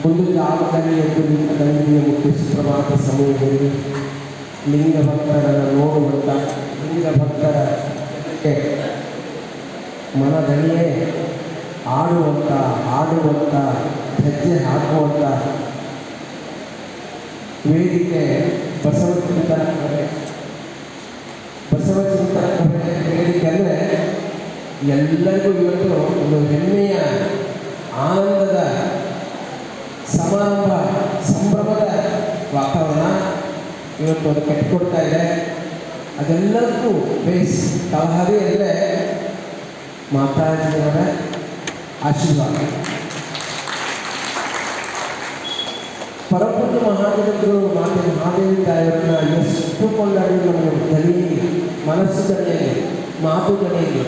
ಒಂದು ಜಾಗದಲ್ಲಿ ಎದ್ದು ನಿಂತ ದಂಡಿಗೆ ಮುಟ್ಟಿ ಸುಪ್ರಭಾತ ಸಮಯದಲ್ಲಿ ಲಿಂಗ ಭಕ್ತರನ್ನು ನೋಡುವಂಥ ಲಿಂಗ ಭಕ್ತರ ಮನದಲ್ಲಿಯೇ ಆಡುವಂಥ ಹಾಡುವಂಥ ಹೆಜ್ಜೆ ಹಾಕುವಂಥ ವೇದಿಕೆ ಬಸವಚಿಂತನ ವೇದಿಕೆ ಅಂದರೆ ಎಲ್ಲರಿಗೂ ಇವತ್ತು ಒಂದು ಹೆಮ್ಮೆಯ ಆನಂದದ ಸಮಾರಂಭ ಸಂಭ್ರಮದ ವಾತಾವರಣ ಇವತ್ತು ಅದು ಕಟ್ಟಿಕೊಡ್ತಾ ಇದೆ. ಅದೆಲ್ಲರಿಗೂ ಬೇಸ್ ತಳಹದಿ ಅಂದರೆ ಮಾತಾಜಿಯವರ ಆಶೀರ್ವಾದ. ಪರಪೂಜ್ಯ ಮಹಾಜಗದ್ಗುರು ಮಾತೆ ಮಹಾದೇವಿ ತಾಯಿಯವರನ್ನ ಎಷ್ಟು ಕೊಂಡಾಡಿ ನಮಗೆ ಧ್ವನಿ ಮನಸ್ಸು ದಣಿಯಲ್ಲಿ ಮಾತು ದಣಿಯಲ್ಲಿ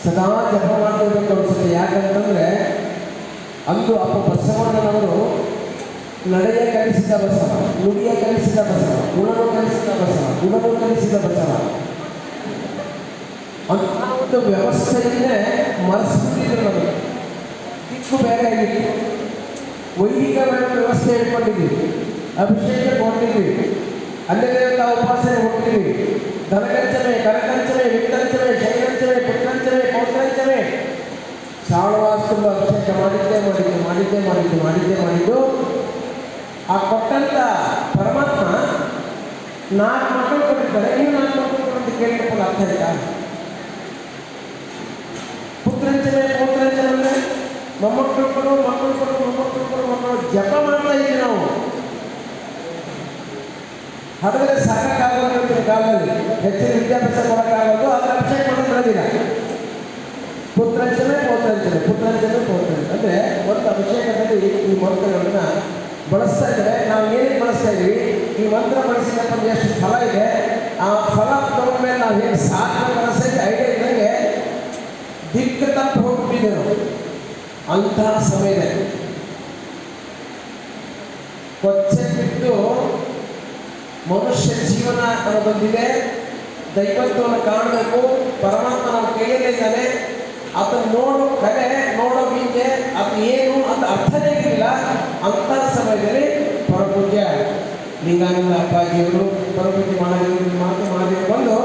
ಸದಾ ಜಪ ಮಾಡಬೇಕು ಅನಿಸುತ್ತೆ. ಯಾಕಂತಂದರೆ ಅಂದು ಅಪ್ಪ ಬಸವಣ್ಣನವರು ನಡೆಯ ಕಲಿಸಿದ ಬಸವ, ನುಡಿಯ ಕಲಿಸಿದ ಬಸವ, ಗುಣನು ಕಲಿಸಿದ ಬಸವ, ಗುಣನು ಕಲಿಸಿದ ಬಸವ ಅಂತ ಒಂದು ವ್ಯವಸ್ಥೆಯನ್ನೇ ಮರೆಸ್ಬಿಟ್ಟಿದ್ರು. ನಮಗೆ ದಿಕ್ಕು ಬೇರೆ ಆಗಿತ್ತು. ವೈದಿಕ ವ್ಯವಸ್ಥೆ ಇಟ್ಕೊಂಡಿದ್ದೀವಿ, ಅಭಿಷೇಕ ಕೊಟ್ಟಿದ್ದೀವಿ, ಅನ್ಯದೇವತಾ ಉಪಾಸನೆ ಕೊಟ್ಟಿದ್ದೀವಿ, ಧನಕಂಚನೆ, ಕನಕಂಚನೆ, ವಿತ್ತಂಚನೆ, ಶೈರಂಚನೆ, ಪುತ್ರಂಚನೆ, ಪೌತ್ರಂಚನೆ, ಶ್ರಾವಣವಾಸ್ತುಂಬ ಅಭಿಷೇಕ ಮಾಡಿದ್ದು ಆ ಕೊಟ್ಟಂತ ಪರಮಾತ್ಮ 4 ಮಕ್ಕಳು ಕೊಟ್ಟಿದ್ದಾರೆ. ನೀವು 4 ಮಕ್ಕಳು ಕೊಟ್ಟು ಕೇಳಿಕೊಂಡು ಅರ್ಥ ಆಯ್ತಾ? ಪುತ್ರಂಚನೆ ಪೌತ್ರಂಚನೆ ಅಂದರೆ ಮೊಮ್ಮಕ್ಕಳು ಕೊಡು ಮಕ್ಕಳು ಜಪ ಮಾಡ್ತಾ ಇದ್ದೀವಿ ನಾವು. ಹಾಗಾದರೆ ಸಾಕಾಗೋದು ಕಾಲದಲ್ಲಿ ಹೆಚ್ಚಿನ ವಿದ್ಯಾಭ್ಯಾಸ ಕೊಡೋಕ್ಕಾಗೋದು, ಅದರ ಅಭಿಷೇಕ ಮಾಡೋದಿಲ್ಲ. ಪುತ್ರಂಚನೆ ಅಂದರೆ ಒಂದು ಅಭಿಷೇಕದಲ್ಲಿ ಈ ಮಂತ್ರಗಳನ್ನ ಬಳಸ್ತಾ ಇದ್ದಾರೆ. ನಾವು ಏನಕ್ಕೆ ಬಳಸ್ತಾ ಇದ್ದೀವಿ? ಈ ಮಂತ್ರ ಬಳಸಿದಾಗ ಎಷ್ಟು ಫಲ ಇದೆ, ಆ ಫಲ ತಗೊಂಡ್ಮೇಲೆ ನಾವು ಹೇಗೆ ಸಾಧನೆ ಬಳಸೋಕ್ಕೆ ಐಡಿಯಾ ಇದ್ದಂಗೆ ದಿಕ್ಕು ತಪ್ಪು ಹೋಗ್ಬಿಟ್ಟಿದೆ ನಾವು. ಅಂತಹ ಸಮಯದಲ್ಲಿ ಕೊಚ್ಚೆ ಬಿಟ್ಟು ಮನುಷ್ಯ ಜೀವನ ಅನ್ನೋದೊಂದಿದೆ. ದೈವತ್ವವನ್ನು ಕಾಣಬೇಕು. ಪರಮಾತ್ಮ ನಮ್ಮ ಕೈಯಲ್ಲೇ ಇದ್ದಾನೆ. ಅದನ್ನು ನೋಡು ಕಲೆ, ನೋಡೋ ಬೀಜೆ, ಅದು ಏನು ಅಂತ ಅರ್ಥನೇ ಇರಲಿಲ್ಲ. ಅಂತಹ ಸಮಯದಲ್ಲಿ ಪರಪೂಜ್ಯ ಲಿಂಗಾನಂದ ಅಪ್ಪಾಜಿಯವರು, ಪರಪೂಜ್ಯ ಮಹಾದೇವರು ಬಂದು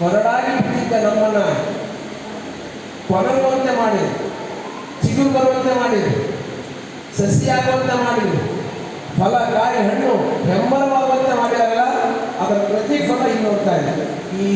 ಹೊರಡಾಗಿ ಬಿಟ್ಟಿದ್ದ ನಮ್ಮನ್ನು ಕೊನಗುವಂತೆ ಮಾಡಿದ್ರು, ಚಿಗುರು ಬರುವಂತೆ ಮಾಡಿದ್ರು, ಸಸಿಯಾಗುವಂತೆ ಮಾಡಿದ್ರು, ಫಲ ಕಾಯಿ ಹಣ್ಣು ಬೆಂಬಲವಾಗುವಂತೆ ಮಾಡಿದಾರಲ್ಲ, ಅದರ ಪ್ರತಿ ಫಲ ಇಲ್ಲಿ ನೋಡ್ತಾ ಇದೆ. ಈ